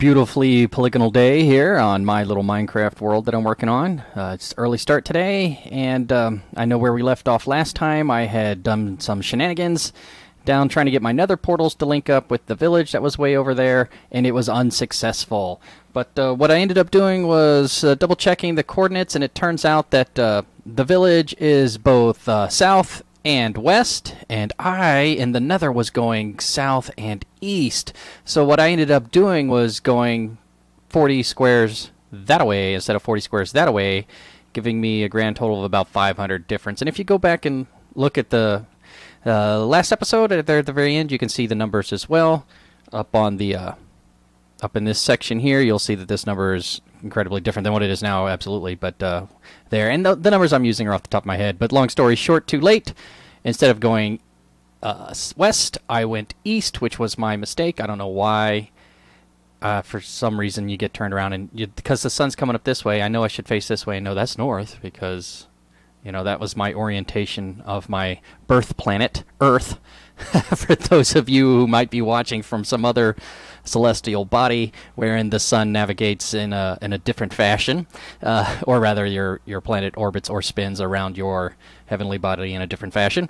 beautifully polygonal day here on my little Minecraft world that I'm working on. It's early start today, and I know where we left off last time. I had done some shenanigans down trying to get my nether portals to link up with the village that was way over there, and it was unsuccessful. But what I ended up doing was double checking the coordinates, and it turns out that the village is both south and west, and I in the nether was going south and east. So what I ended up doing was going 40 squares that way instead of 40 squares that way, giving me a grand total of about 500 difference. And if you go back and look at the last episode there at the very end, you can see the numbers as well. Up on the up in this section here, you'll see that this number is incredibly different than what it is now, absolutely. But there, and the numbers I'm using are off the top of my head. But long story short, too late. Instead of going west, I went east, which was my mistake. I don't know why. For some reason, you get turned around, and because the sun's coming up this way, I know I should face this way. And no, that's north, because that was my orientation of my birth planet, Earth. For those of you who might be watching from some other celestial body wherein the sun navigates in a different fashion, or rather your planet orbits or spins around your heavenly body in a different fashion.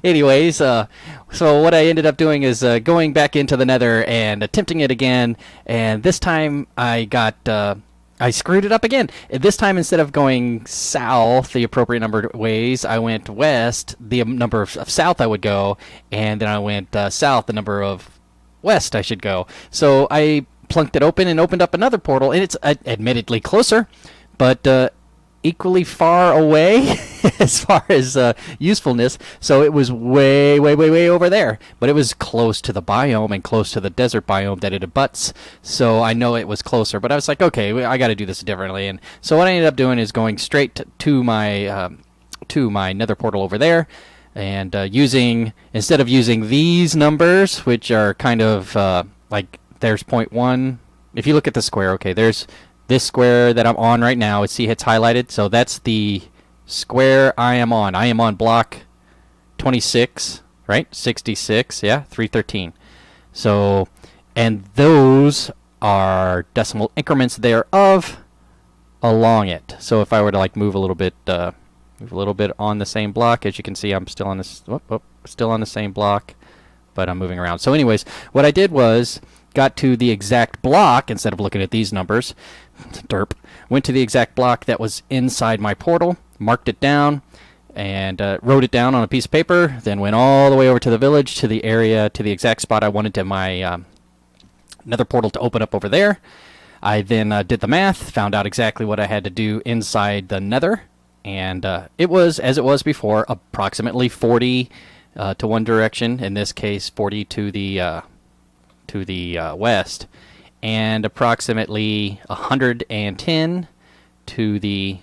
Anyways, so what I ended up doing is going back into the nether and attempting it again, and this time I screwed it up again. This time, instead of going south the appropriate number of ways, I went west the number of south I would go, and then I went south the number of west I should go. So I plunked it open and opened up another portal, and it's admittedly closer, but equally far away as far as usefulness. So it was way over there, but it was close to the biome and close to the desert biome that it abuts. So I know it was closer, but I was like, okay, I got to do this differently. And so what I ended up doing is going straight to my nether portal over there, and instead of using these numbers, which are kind of like there's 0.1. If you look at the square, okay, there's this square that I'm on right now. See, it's highlighted. So that's the square I am on. I am on block 26, right? 66, yeah, 313. So, and those are decimal increments thereof along it. So if I were to like move a little bit on the same block, as you can see, I'm still on this, still on the same block, but I'm moving around. So anyways, what I did was got to the exact block instead of looking at these numbers. Derp. Went to the exact block that was inside my portal, marked it down, and wrote it down on a piece of paper, then went all the way over to the village, to the area, to the exact spot I wanted to my nether portal to open up over there. I then did the math, found out exactly what I had to do inside the nether, and it was, as it was before, approximately 40 to one direction, in this case 40 to the west, and approximately 110 to the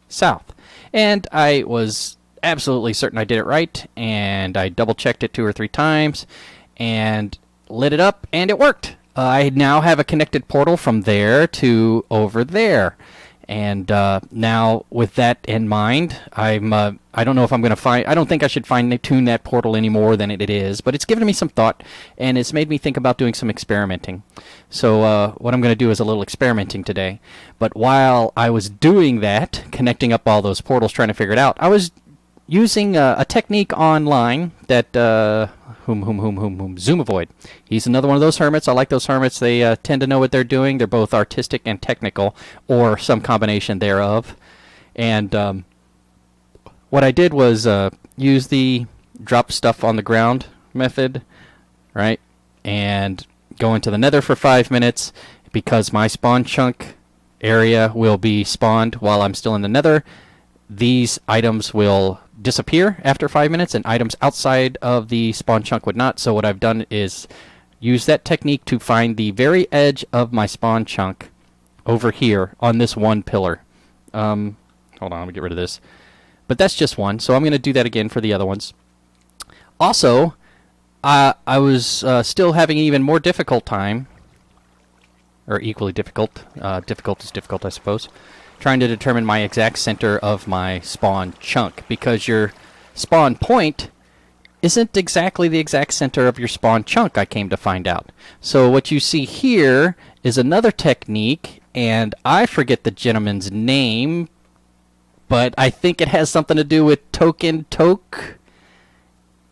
south. And I was absolutely certain I did it right, and I double checked it 2 or 3 times and lit it up, and it worked. I now have a connected portal from there to over there. And now, with that in mind, I don't know if I'm going to I don't think I should fine-tune that portal any more than it is, but it's given me some thought, and it's made me think about doing some experimenting. So what I'm going to do is a little experimenting today. But while I was doing that, connecting up all those portals, trying to figure it out, I was using a technique online that Zoom Avoid. He's another one of those hermits. I like those hermits. They tend to know what they're doing. They're both artistic and technical, or some combination thereof. And what I did was use the drop stuff on the ground method, right? And go into the nether for 5 minutes, because my spawn chunk area will be spawned while I'm still in the nether. These items will disappear after 5 minutes, and items outside of the spawn chunk would not. So what I've done is use that technique to find the very edge of my spawn chunk over here on this one pillar. Hold on, let me get rid of this. But that's just one, so I'm going to do that again for the other ones. Also, I was still having an even more difficult time, or equally difficult. Difficult is difficult, I suppose, trying to determine my exact center of my spawn chunk, because your spawn point isn't exactly the exact center of your spawn chunk, I came to find out. So what you see here is another technique, and I forget the gentleman's name, but I think it has something to do with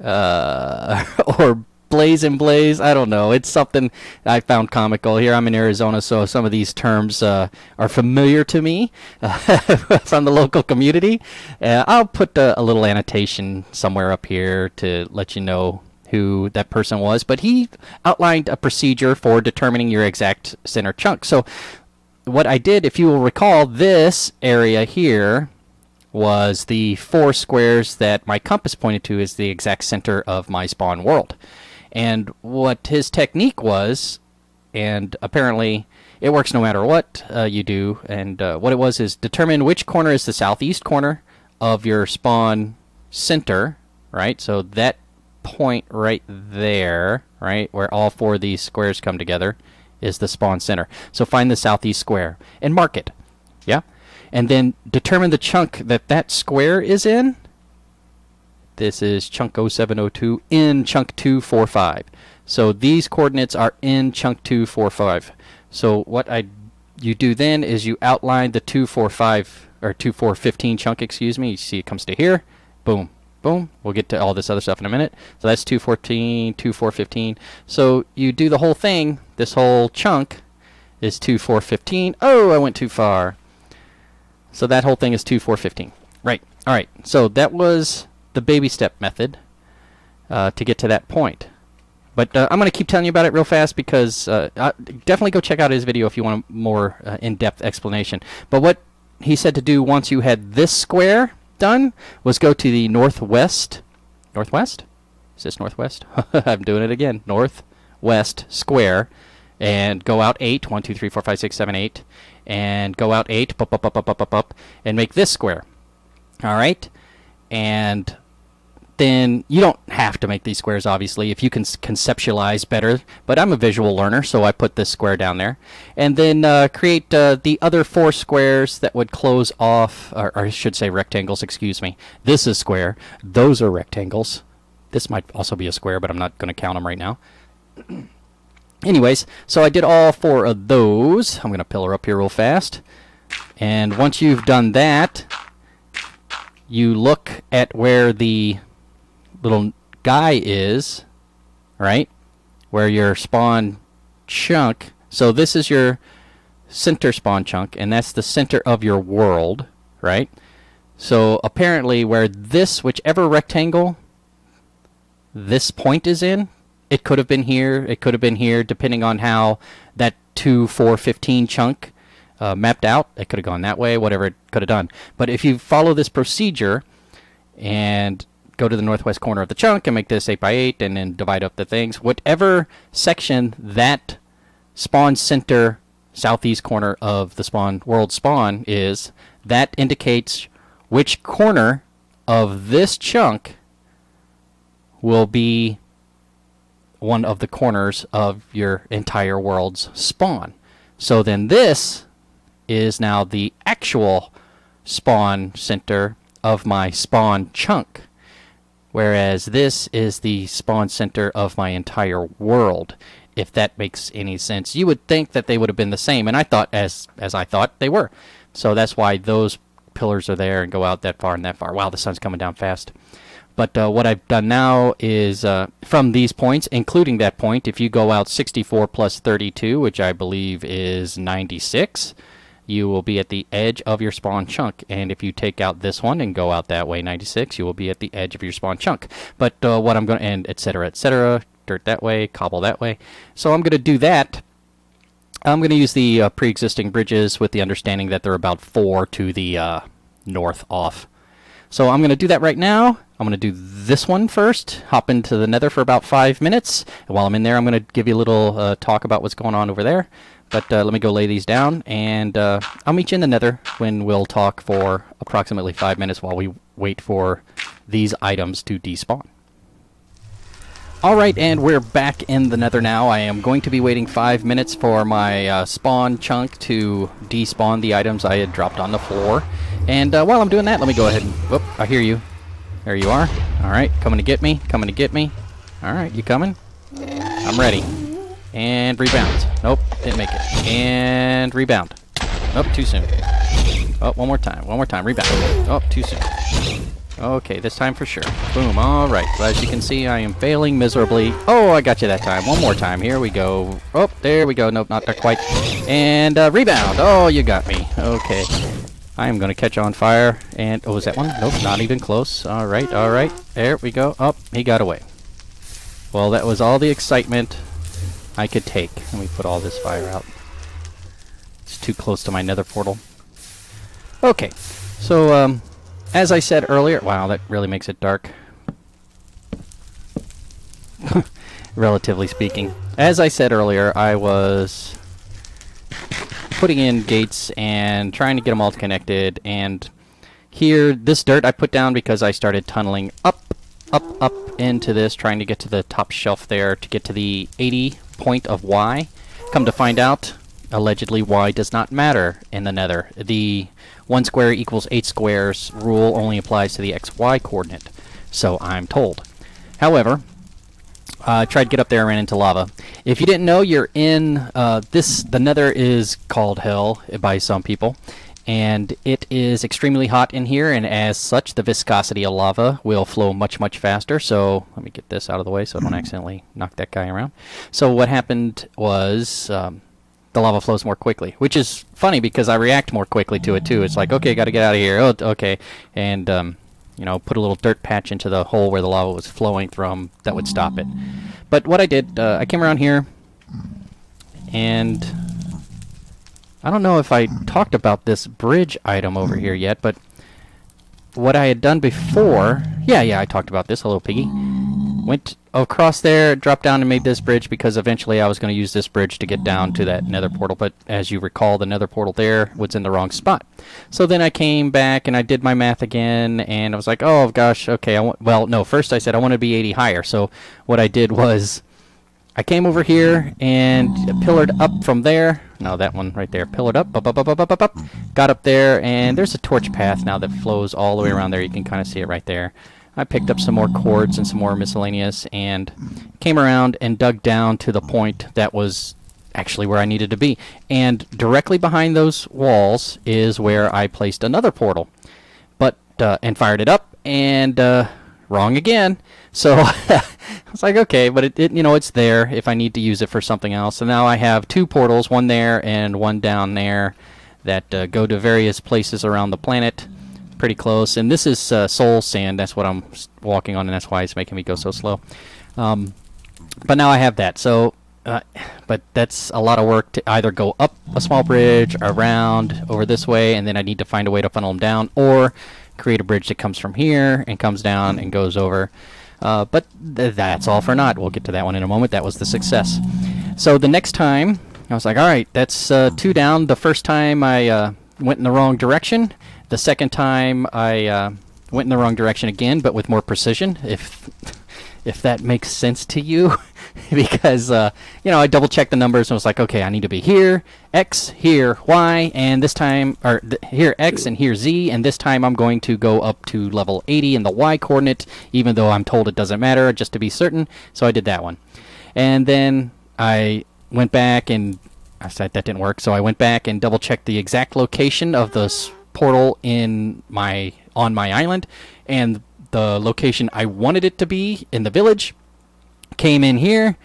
or Blaze and Blaze. I don't know. It's something I found comical. Here I'm in Arizona, so some of these terms are familiar to me from the local community. I'll put a little annotation somewhere up here to let you know who that person was. But he outlined a procedure for determining your exact center chunk. So what I did, if you will recall, this area here was the 4 squares that my compass pointed to as the exact center of my spawn world. And what his technique was, and apparently it works no matter what you do, and what it was is determine which corner is the southeast corner of your spawn center, right? So that point right there, right, where all 4 of these squares come together, is the spawn center. So find the southeast square and mark it, yeah? And then determine the chunk that that square is in. This is chunk 0702 in chunk 245. So these coordinates are in chunk 245. So what you do then is you outline the 245 or 2415 chunk, excuse me. You see it comes to here. Boom, boom. We'll get to all this other stuff in a minute. So that's 214, 2415. So you do the whole thing. This whole chunk is 2415. Oh, I went too far. So that whole thing is 2415. Right. All right. So that was the baby step method to get to that point. But I'm going to keep telling you about it real fast because definitely go check out his video if you want a more in-depth explanation. But what he said to do once you had this square done was go to the northwest. Northwest? Is this northwest? I'm doing it again. Northwest square. And go out 8. 1, 2, 3, 4, 5, 6, 7, 8. And go out 8. Up. And make this square. All right? And then you don't have to make these squares, obviously, if you can conceptualize better. But I'm a visual learner, so I put this square down there. And then create the other 4 squares that would close off, or I should say rectangles, excuse me. This is square. Those are rectangles. This might also be a square, but I'm not going to count them right now. Anyways, so I did all 4 of those. I'm going to pillar up here real fast. And once you've done that, you look at where the little guy is, right? Where your spawn chunk. So this is your center spawn chunk, and that's the center of your world, right? So apparently where this, whichever rectangle this point is in, it could have been here, it could have been here, depending on how that 2, 4, 15 chunk mapped out. It could have gone that way, whatever it could have done. But if you follow this procedure and go to the northwest corner of the chunk and make this 8 by 8 and then divide up the things, whatever section that spawn center southeast corner of the spawn world spawn is, that indicates which corner of this chunk will be one of the corners of your entire world's spawn. So then this is now the actual spawn center of my spawn chunk, whereas this is the spawn center of my entire world, if that makes any sense. You would think that they would have been the same, and I thought, as I thought, they were. So that's why those pillars are there and go out that far and that far. Wow, the sun's coming down fast. But what I've done now is, from these points, including that point, if you go out 64 plus 32, which I believe is 96, you will be at the edge of your spawn chunk. And if you take out this one and go out that way, 96, you will be at the edge of your spawn chunk. But what I'm going to, and et cetera, dirt that way, cobble that way. So I'm going to do that. I'm going to use the pre-existing bridges with the understanding that they're about 4 to the north off. So I'm going to do that right now. I'm going to do this one first, hop into the nether for about 5 minutes. And while I'm in there, I'm going to give you a little talk about what's going on over there. But let me go lay these down, and I'll meet you in the nether when we'll talk for approximately 5 minutes while we wait for these items to despawn. Alright, and we're back in the nether now. I am going to be waiting 5 minutes for my spawn chunk to despawn the items I had dropped on the floor. And while I'm doing that, let me go ahead and... Whoop, I hear you. There you are. Alright, coming to get me. Coming to get me. Alright, you coming? I'm ready. And rebound. Nope, didn't make it. And rebound. Nope, too soon. Oh, one more time. One more time. Rebound. Oh, too soon. Okay, this time for sure. Boom. Alright, so as you can see, I am failing miserably. Oh, I got you that time. One more time. Here we go. Oh, there we go. Nope, not quite. And rebound. Oh, you got me. Okay. I am going to catch on fire. And, oh, is that one? Nope, not even close. Alright, alright. There we go. Oh, he got away. Well, that was all the excitement I could take. Let me put all this fire out. It's too close to my nether portal. Okay, so, as I said earlier... Wow, that really makes it dark. Relatively speaking. As I said earlier, I was putting in gates and trying to get them all connected, and here, this dirt I put down because I started tunneling up into this, trying to get to the top shelf there to get to the 80 point of Y. Come to find out, allegedly Y does not matter in the nether. The 1 square equals 8 squares rule only applies to the XY coordinate, so I'm told. However, I tried to get up there and ran into lava. If you didn't know, you're in the nether is called hell by some people, and it is extremely hot in here, and as such the viscosity of lava will flow much faster. So let me get this out of the way so I don't accidentally knock that guy around. So what happened was the lava flows more quickly, which is funny because I react more quickly to it too. It's like, okay, got to get out of here. Oh, okay, and you know, put a little dirt patch into the hole where the lava was flowing from that would stop it. But what I did, I came around here, and I don't know if I talked about this bridge item over here yet, but what I had done before... Yeah, I talked about this. Hello, Piggy. Went across there, dropped down and made this bridge because eventually I was going to use this bridge to get down to that nether portal, but as you recall, the nether portal there was in the wrong spot. So then I came back and I did my math again, and I was like, oh gosh, okay, well, no, first I said I want to be 80 higher, so what I did was I came over here and pillared up from there. No, that one right there. Pillared up, up. Got up there, and there's a torch path now that flows all the way around there. You can kind of see it right there. I picked up some more cords and some more miscellaneous and came around and dug down to the point that was actually where I needed to be. And directly behind those walls is where I placed another portal. But, and fired it up, and, wrong again. So I was like, okay, but it you know, it's there if I need to use it for something else. So now I have 2 portals, one there and one down there, that go to various places around the planet. Pretty close. And this is soul sand. That's what I'm walking on, and that's why it's making me go so slow. But now I have that. So, but that's a lot of work to either go up a small bridge, around, over this way, and then I need to find a way to funnel them down, or create a bridge that comes from here and comes down and goes over. But that's all for naught. We'll get to that one in a moment. That was the success. So the next time, I was like, all right, that's 2 down. The first time I went in the wrong direction. The second time I went in the wrong direction again, but with more precision, if that makes sense to you. Because, you know, I double-checked the numbers and was like, okay, I need to be here, X, here, Y, and this time, or here, X, and here, Z, and this time I'm going to go up to level 80 in the Y coordinate, even though I'm told it doesn't matter, just to be certain, so I did that one. And then I went back and I said that didn't work, so I went back and double-checked the exact location of this portal on my island, and the location I wanted it to be in the village. Came in here.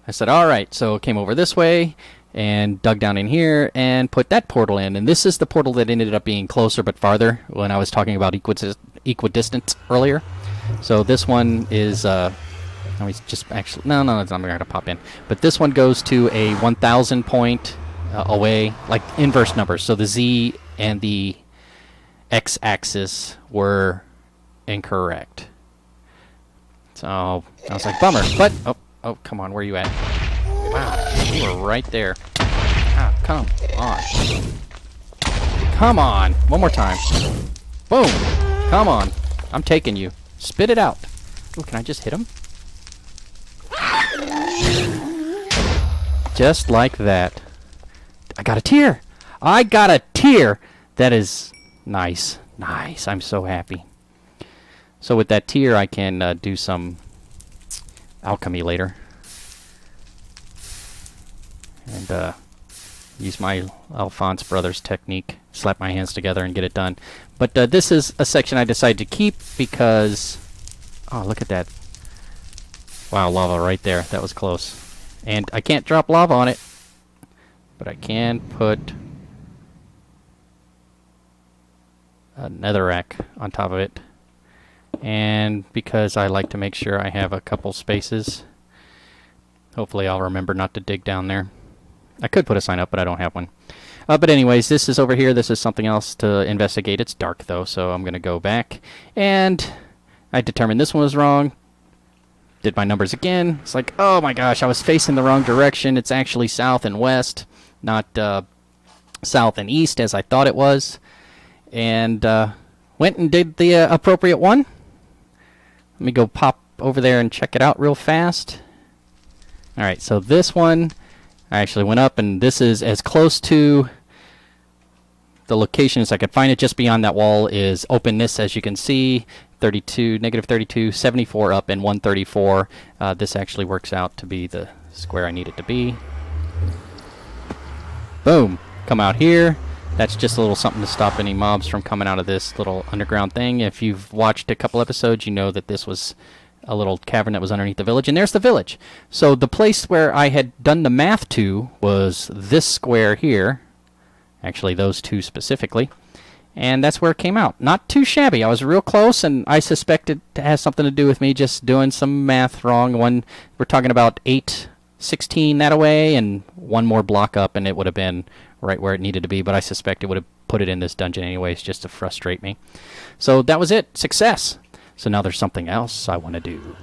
I said, all right, so came over this way and dug down in here and put that portal in. And this is the portal that ended up being closer but farther when I was talking about equidistant earlier. So this one is, let me just actually, no, it's not going to pop in. But this one goes to a 1,000 point away, like inverse numbers. So the Z and the X-axis were incorrect. So I was like, bummer. But oh, come on, where are you at? Wow, you were right there. Ah, come on. Come on, one more time. Boom. Come on. I'm taking you. Spit it out. Ooh, can I just hit him? Just like that. I got a tear. I got a tear. That is nice. Nice. I'm so happy. So with that tier, I can do some alchemy later. And use my Alphonse Brothers technique, slap my hands together and get it done. But this is a section I decided to keep because, oh, look at that. Wow, lava right there. That was close. And I can't drop lava on it, but I can put a netherrack on top of it. And because I like to make sure I have a couple spaces, hopefully I'll remember not to dig down there. I could put a sign up, but I don't have one. But anyways, this is over here. This is something else to investigate. It's dark, though, so I'm going to go back. And I determined this one was wrong. Did my numbers again. It's like, oh my gosh, I was facing the wrong direction. It's actually south and west, not south and east as I thought it was. And went and did the appropriate one. Let me go pop over there and check it out real fast. All right, so this one, I actually went up, and this is as close to the location as I could find it. Just beyond that wall is openness, as you can see, 32, negative 32, 74 up, and 134. This actually works out to be the square I need it to be. Boom! Come out here. That's just a little something to stop any mobs from coming out of this little underground thing. If you've watched a couple episodes, you know that this was a little cavern that was underneath the village, and there's the village. So the place where I had done the math to was this square here. Actually, those two specifically. And that's where it came out. Not too shabby. I was real close, and I suspect it has something to do with me just doing some math wrong. We're talking about 816 that away, and one more block up, and it would have been right where it needed to be. But I suspect it would have put it in this dungeon anyways, just to frustrate me. So that was it. Success. So now there's something else I want to do.